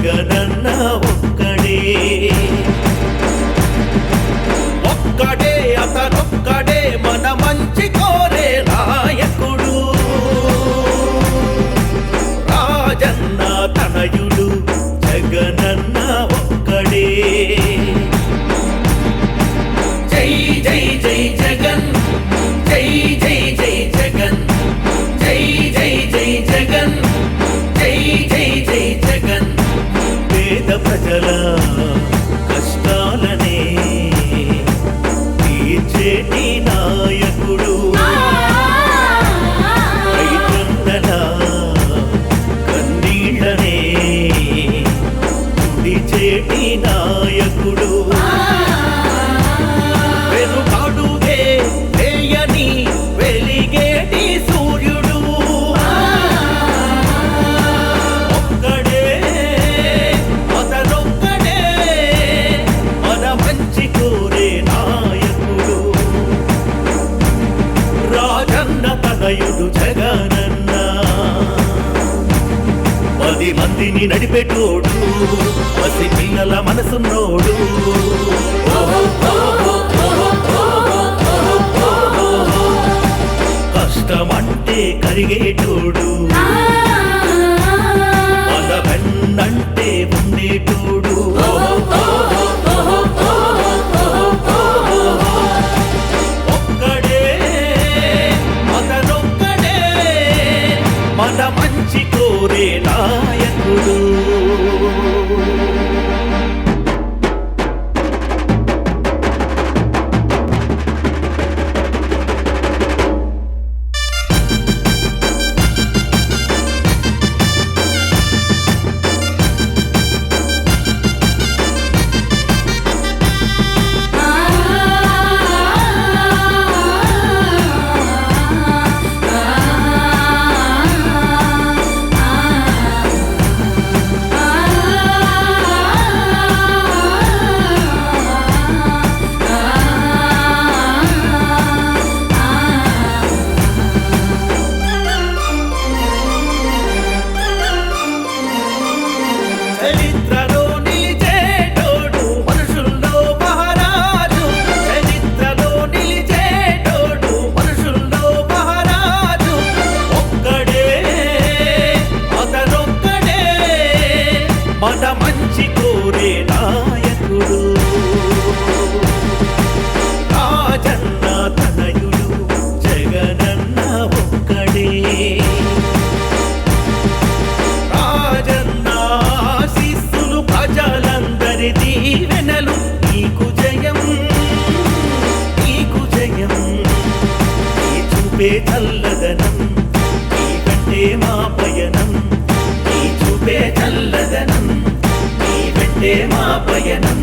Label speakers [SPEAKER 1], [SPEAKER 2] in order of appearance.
[SPEAKER 1] జగనన్న ఒక్కడే ఒక్కడే అతనొక్కడే మన మంచి కోరే నాయకుడు రాజన్న తనయుడు జగనన్న ఒక్కడే జై జై జై జగన్ జై జై జై జగన్ జై జై జై జగన్ జై జై జై జగన్ పేద ప్రజల కష్టాలనే తీర్చేటి నాయకుడు రైతన్నల కన్నీళ్ళనే తుడిచేటి నాయకుడు వెనుకాడుగే వేయని వెలిగేటి సూర్యుడు ఒక్కడే అతనొక్కడే మన మంచి కోరే నాయకుడు రాజన్న తనయుడు జగనన్న 10 మందిని నడిపెట్టోడు పసి పిల్లల మనసున్నోడు కష్టమంటే కరిగేటోడు మన వెన్నంటే ఉండేటోడు ఒక్కడే అతనొక్కడే మన మంచి కోరే నాయకుడు చరిత్రలో నిలిచేటోడు మనుషుల్లో మహారాజు చరిత్రలో నిలిచేటోడు మనుషుల్లో మహారాజు ఒక్కడే అతనొక్కడే మన మంచి కోరే నాయకుడు రాజన్న తనయుడు జగనన్న ఒక్కడే రాజన్న ఆశీస్సులు ప్రజలందరి దీవెనలు నీకు జయం నీకు జయం నీ చూపే చల్లదనం నీ వెంటే మా పయనం నీ చూపే చల్లదనం నీ వెంటే మా పయనం